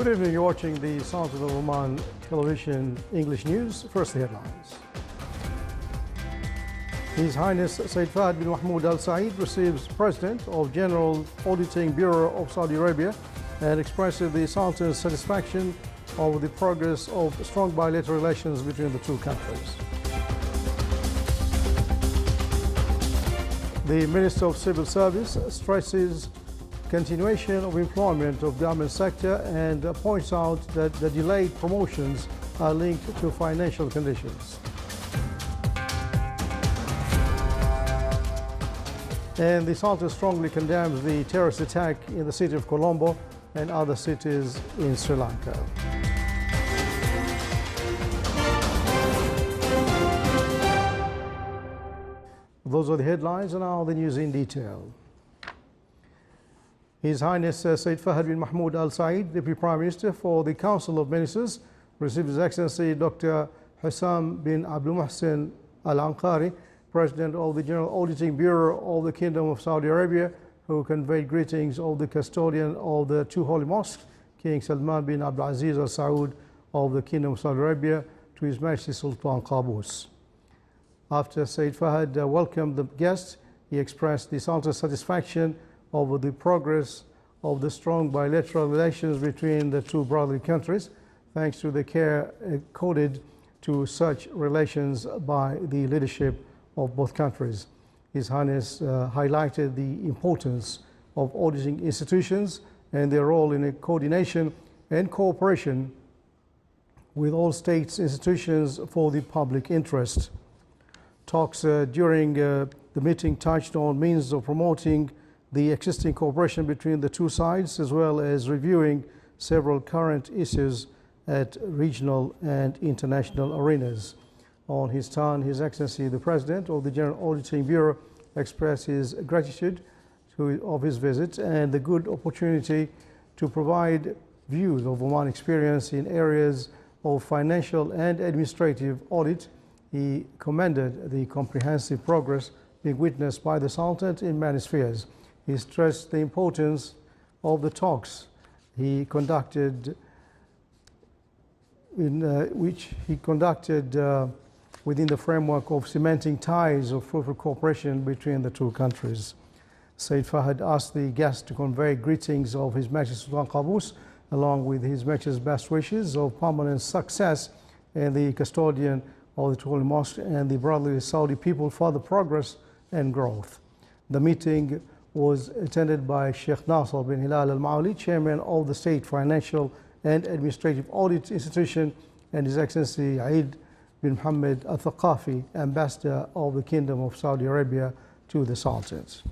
Good evening. You're watching the Sultan of Oman Television English News. First, the headlines. His Highness Said Fahd bin Mahmoud Al Saeed receives President of General Auditing Bureau of Saudi Arabia and expresses the Sultan's satisfaction over the progress of strong bilateral relations between the two countries. The Minister of Civil Service stresses continuation of employment of government sector and points out that the delayed promotions are linked to financial conditions. And the Sultan strongly condemns the terrorist attack in the city of Colombo and other cities in Sri Lanka. Those are the headlines, and now the news in detail. His Highness Said Fahd bin Mahmoud Al Saeed, Deputy Prime Minister for the Council of Ministers, received His Excellency Dr. Hussam bin Abdul Muhsin Al Anqari, President of the General Auditing Bureau of the Kingdom of Saudi Arabia, who conveyed greetings of the custodian of the two holy mosques, King Salman bin Abdul Aziz Al Saud of the Kingdom of Saudi Arabia, to His Majesty Sultan Qaboos. After Said Fahd welcomed the guests, he expressed the Sultan's satisfaction over the progress of the strong bilateral relations between the two brotherly countries, thanks to the care accorded to such relations by the leadership of both countries. His Highness highlighted the importance of auditing institutions and their role in coordination and cooperation with all states' institutions for the public interest. Talks during the meeting touched on means of promoting the existing cooperation between the two sides, as well as reviewing several current issues at regional and international arenas. On his turn, His Excellency the President of the General Auditing Bureau expressed his gratitude of his visit and the good opportunity to provide views of Oman experience in areas of financial and administrative audit. He commended the comprehensive progress being witnessed by the Sultan in many spheres. He stressed the importance of the talks he conducted, within the framework of cementing ties of fruitful cooperation between the two countries. Said Fahd asked the guests to convey greetings of His Majesty Sultan Qaboos, along with His Majesty's best wishes of permanent success and the custodian of the two holy mosques and the brotherly Saudi people for the progress and growth. The meeting was attended by Sheikh Nasser bin Hilal Al Mauli, Chairman of the State Financial and Administrative Audit Institution, and His Excellency Eid bin Mohammed Al Thaqafi, Ambassador of the Kingdom of Saudi Arabia to the Sultans.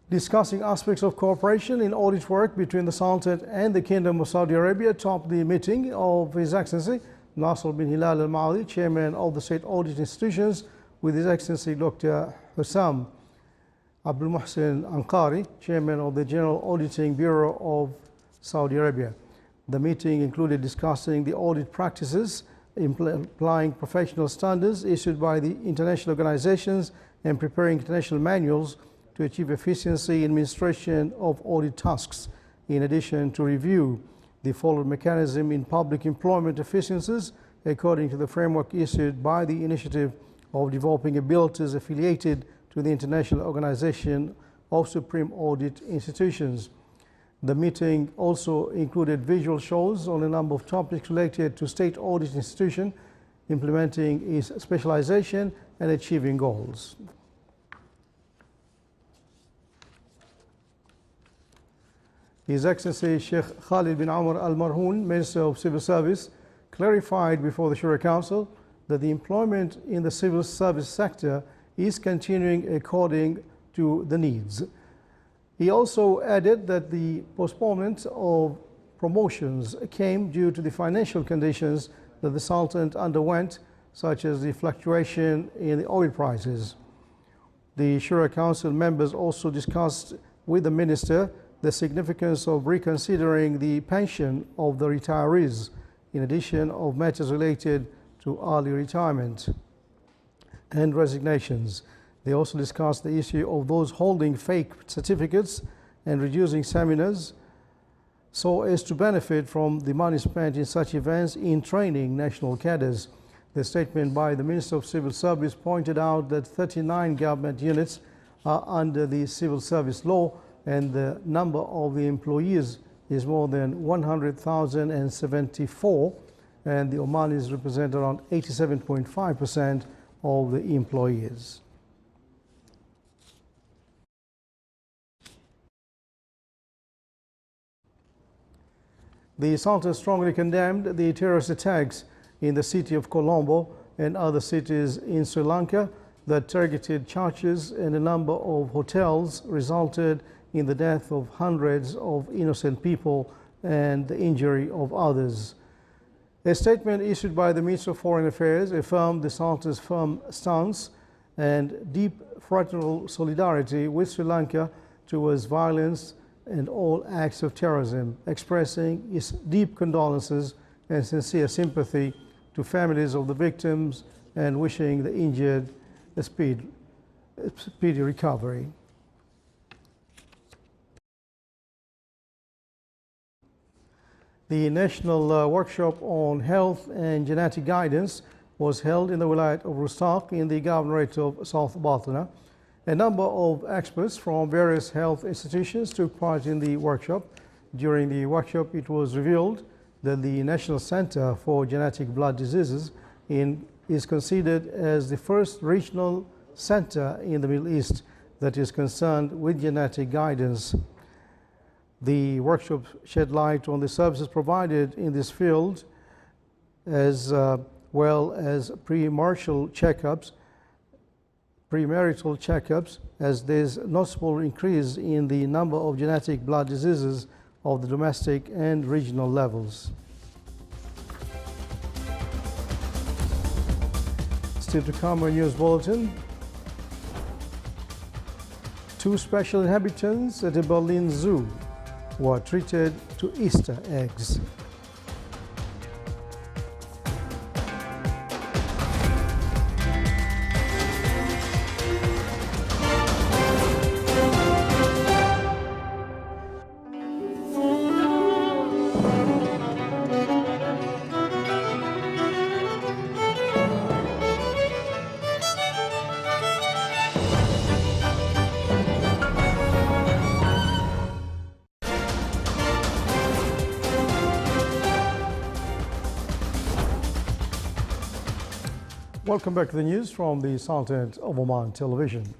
Discussing aspects of cooperation in audit work between the Sultan and the Kingdom of Saudi Arabia topped the meeting of His Excellency Nasser bin Hilal Al Mauli, Chairman of the State Audit Institutions, with His Excellency Dr. Hussam Abdul Muhsin Anqari, Chairman of the General Auditing Bureau of Saudi Arabia. The meeting included discussing the audit practices, applying professional standards issued by the international organizations, and preparing international manuals to achieve efficiency in administration of audit tasks, in addition to review the following mechanism in public employment efficiencies according to the framework issued by the initiative of developing abilities affiliated to the International Organization of Supreme Audit Institutions. The meeting also included visual shows on a number of topics related to state audit institution, implementing its specialization and achieving goals. His Excellency Sheikh Khalid bin Umar Al Marhoon, Minister of Civil Service, clarified before the Shura Council that the employment in the civil service sector is continuing according to the needs. He also added that the postponement of promotions came due to the financial conditions that the Sultan underwent, such as the fluctuation in the oil prices. The Shura Council members also discussed with the Minister the significance of reconsidering the pension of the retirees, in addition of matters related to early retirement and resignations. They also discussed the issue of those holding fake certificates and reducing seminars so as to benefit from the money spent in such events in training national cadres. The statement by the Minister of Civil Service pointed out that 39 government units are under the civil service law, and the number of the employees is more than 100,074, and the Omanis represent around 87.5% of the employees. The Sultan strongly condemned the terrorist attacks in the city of Colombo and other cities in Sri Lanka that targeted churches and a number of hotels, resulted in the death of hundreds of innocent people and the injury of others. A statement issued by the Minister of Foreign Affairs affirmed the Sultan's firm stance and deep fraternal solidarity with Sri Lanka towards violence and all acts of terrorism, expressing its deep condolences and sincere sympathy to families of the victims and wishing the injured a speedy recovery. The National Workshop on Health and Genetic Guidance was held in the Wilayat of Rustaq in the Governorate of South Batna. A number of experts from various health institutions took part in the workshop. During the workshop, it was revealed that the National Center for Genetic Blood Diseases is considered as the first regional center in the Middle East that is concerned with genetic guidance. The workshop shed light on the services provided in this field, as well as premarital checkups, as there's noticeable increase in the number of genetic blood diseases of the domestic and regional levels. Still to come, a news bulletin. 2 special inhabitants at a Berlin zoo were treated to Easter eggs. Welcome back to the news from the Sultanate of Oman television.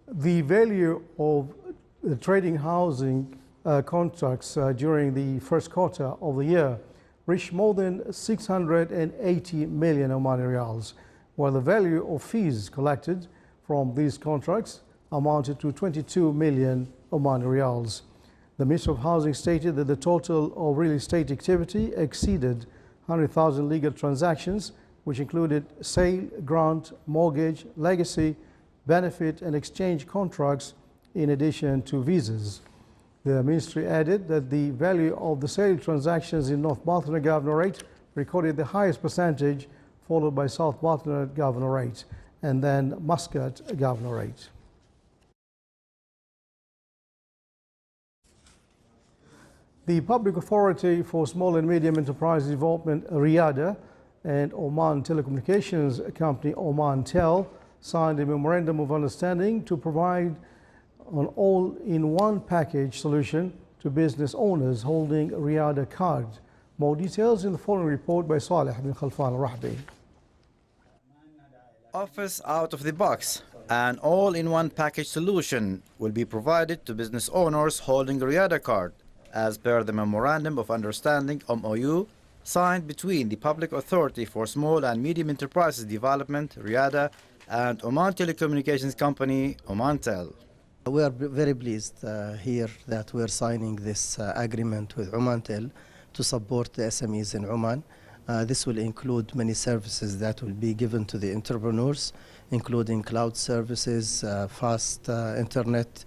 The value of the trading housing contracts during the first quarter of the year reached more than 680 million Omani riyals, while the value of fees collected from these contracts amounted to 22 million Omani riyals. The Minister of Housing stated that the total of real estate activity exceeded 100,000 legal transactions, which included sale, grant, mortgage, legacy, benefit and exchange contracts in addition to visas. The ministry added that the value of the sale transactions in North Batna Governorate recorded the highest percentage, followed by South Batna Governorate and then Muscat Governorate. The Public Authority for Small and Medium Enterprise Development, RIADA, and Oman Telecommunications Company, Omantel, signed a memorandum of understanding to provide an all-in-one package solution to business owners holding RIADA card. More details in the following report by Saleh bin Khalfan al-Rahbi. Office out of the box. An all-in-one package solution will be provided to business owners holding a RIADA card, as per the Memorandum of Understanding MOU signed between the Public Authority for Small and Medium Enterprises Development, RIADA, and Oman Telecommunications Company, Omantel. We are very pleased here that we are signing this agreement with Omantel to support the SMEs in Oman. This will include many services that will be given to the entrepreneurs, including cloud services, fast internet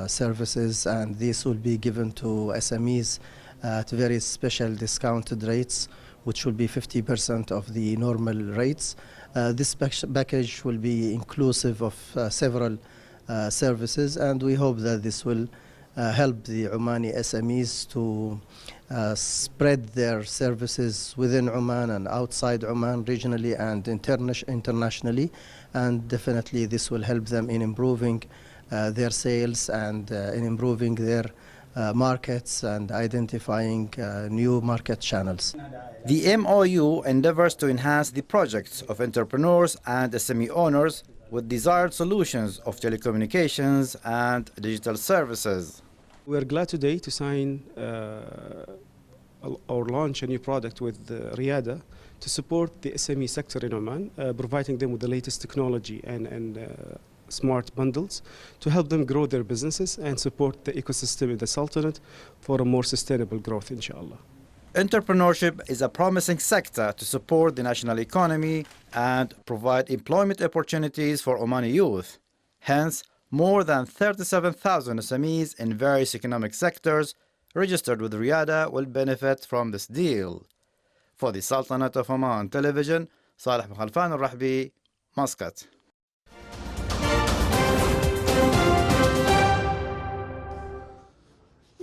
services, and this will be given to SMEs at very special discounted rates, which will be 50% of the normal rates. This package will be inclusive of several services, and we hope that this will help the Omani SMEs to spread their services within Oman and outside Oman, regionally and internationally. And definitely this will help them in improving their sales and in improving their markets and identifying new market channels. The MOU endeavors to enhance the projects of entrepreneurs and SME owners with desired solutions of telecommunications and digital services. We are glad today to sign or launch a new product with Riyadh to support the SME sector in Oman, providing them with the latest technology and smart bundles to help them grow their businesses and support the ecosystem in the Sultanate for a more sustainable growth, inshallah. Entrepreneurship is a promising sector to support the national economy and provide employment opportunities for Omani youth. Hence, more than 37,000 SMEs in various economic sectors registered with Riyadh will benefit from this deal. For the Sultanate of Oman Television, Saleh Mkhalfan al-Rahbi, Muscat.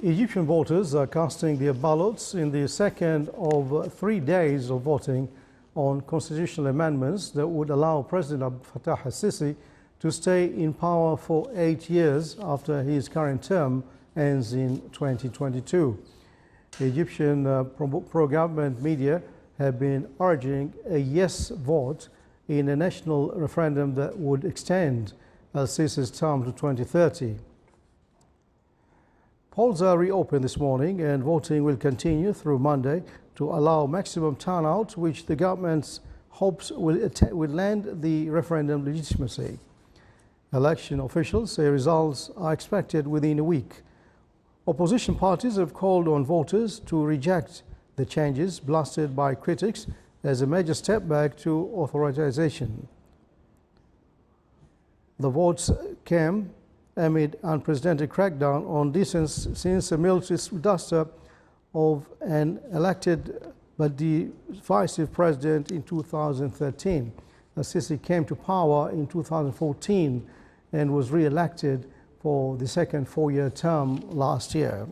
Egyptian voters are casting their ballots in the second of 3 days of voting on constitutional amendments that would allow President Abdel Fattah al-Sisi to stay in power for 8 years after his current term ends in 2022. Egyptian pro-government media have been urging a yes vote in a national referendum that would extend al-Sisi's term to 2030. Polls are reopened this morning and voting will continue through Monday to allow maximum turnout, which the government hopes will lend the referendum legitimacy. Election officials say results are expected within a week. Opposition parties have called on voters to reject the changes blasted by critics as a major step back to authorization. The votes came amid unprecedented crackdown on dissent since a military duster of an elected but divisive president in 2013. Al-Sisi came to power in 2014 and was re-elected for the second four-year term last year.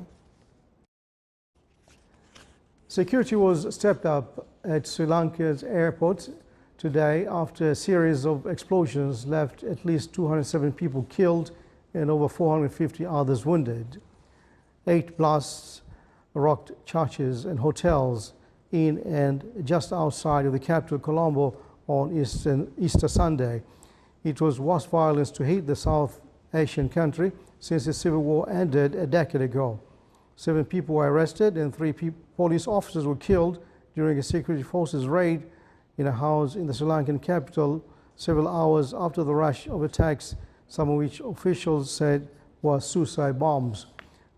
Security was stepped up at Sri Lanka's airport today after a series of explosions left at least 207 people killed and over 450 others wounded. 8 blasts rocked churches and hotels in and just outside of the capital Colombo on Easter Sunday. It was worst violence to hit the South Asian country since the civil war ended a decade ago. 7 people were arrested and 3 police officers were killed during a security forces raid in a house in the Sri Lankan capital several hours after the rush of attacks, some of which officials said were suicide bombs.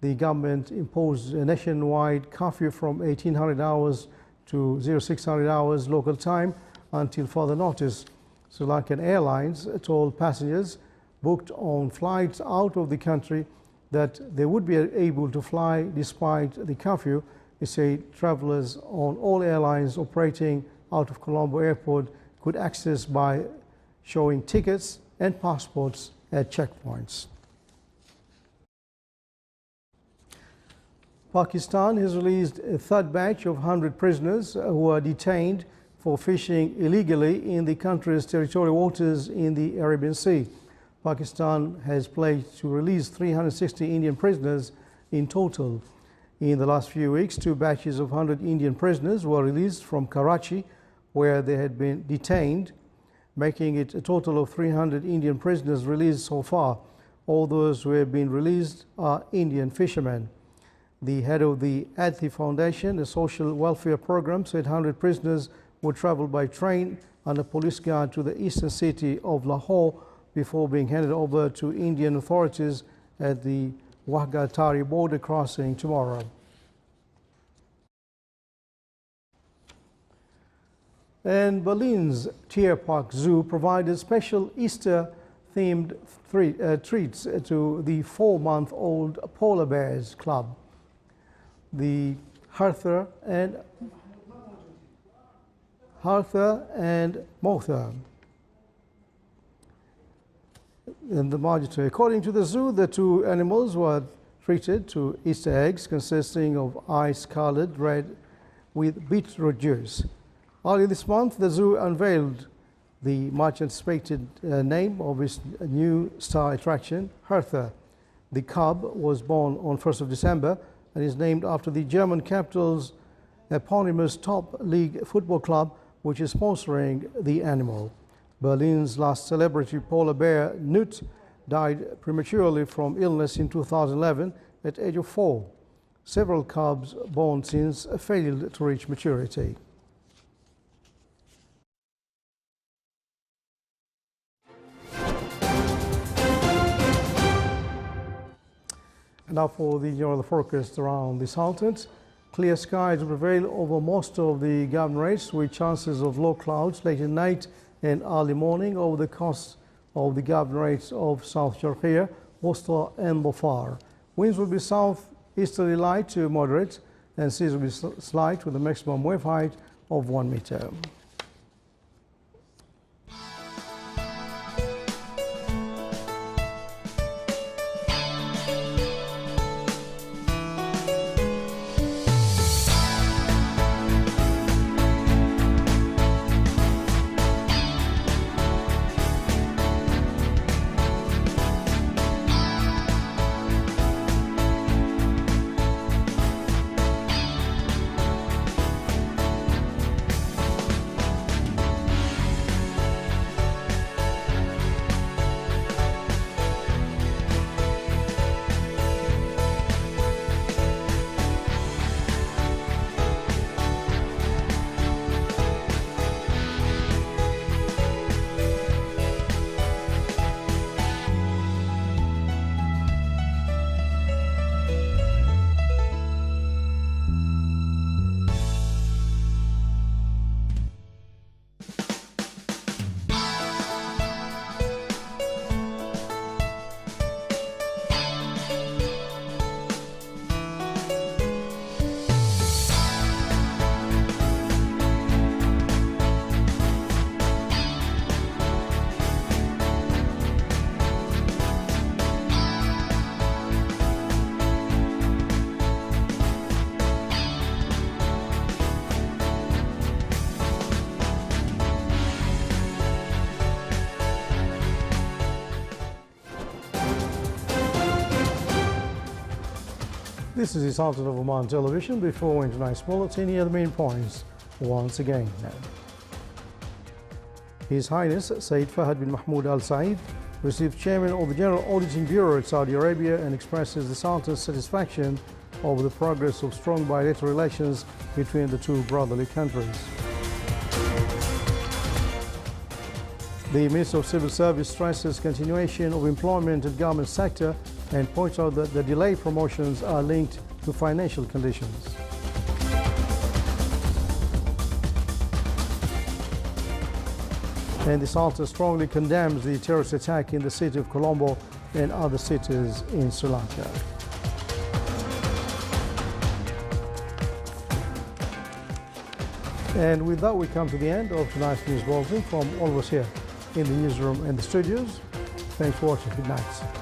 The government imposed a nationwide curfew from 1800 hours to 0600 hours local time until further notice. Sri Lankan Airlines told passengers booked on flights out of the country that they would be able to fly despite the curfew. They say travelers on all airlines operating out of Colombo Airport could access by showing tickets and passports at checkpoints. Pakistan has released a third batch of 100 prisoners who are detained for fishing illegally in the country's territorial waters in the Arabian Sea. Pakistan has pledged to release 360 Indian prisoners in total. In the last few weeks, 2 batches of 100 Indian prisoners were released from Karachi, where they had been detained, making it a total of 300 Indian prisoners released so far. All those who have been released are Indian fishermen. The head of the Adthi Foundation, a social welfare program, said 100 prisoners would travel by train under police guard to the eastern city of Lahore before being handed over to Indian authorities at the Wagah-Tari border crossing tomorrow. And Berlin's Tierpark Zoo provided special Easter-themed treats to the 4-month-old polar bears club. The Hertha and Motha. And the Margitary. According to the zoo, the 2 animals were treated to Easter eggs consisting of ice-colored red with beetroot juice. Earlier this month, the zoo unveiled the much-anticipated name of its new star attraction, Hertha. The cub was born on 1st of December and is named after the German capital's eponymous top league football club, which is sponsoring the animal. Berlin's last celebrity polar bear, Newt, died prematurely from illness in 2011 at age of 4. Several cubs born since failed to reach maturity. And now for the general forecast around the Sultanate. Clear skies prevail over most of the governorates with chances of low clouds late at night and early morning over the coast of the governorates of South Sharqiya, Wusta and Dhofar. Winds will be southeasterly light to moderate and seas will be slight with a maximum wave height of 1 meter. This is the Sultan of Oman Television. Before tonight's bulletin, here are the main points once again. His Highness Sayyid Fahd bin Mahmoud Al Said received Chairman of the General Auditing Bureau at Saudi Arabia and expresses the Sultan's satisfaction over the progress of strong bilateral relations between the two brotherly countries. The Minister of Civil Service stresses continuation of employment in the government sector and points out that the delayed promotions are linked to financial conditions. And the Sultan strongly condemns the terrorist attack in the city of Colombo and other cities in Sri Lanka. And with that, we come to the end of tonight's news bulletin from all of us here in the newsroom and the studios. Thanks for watching. Good night.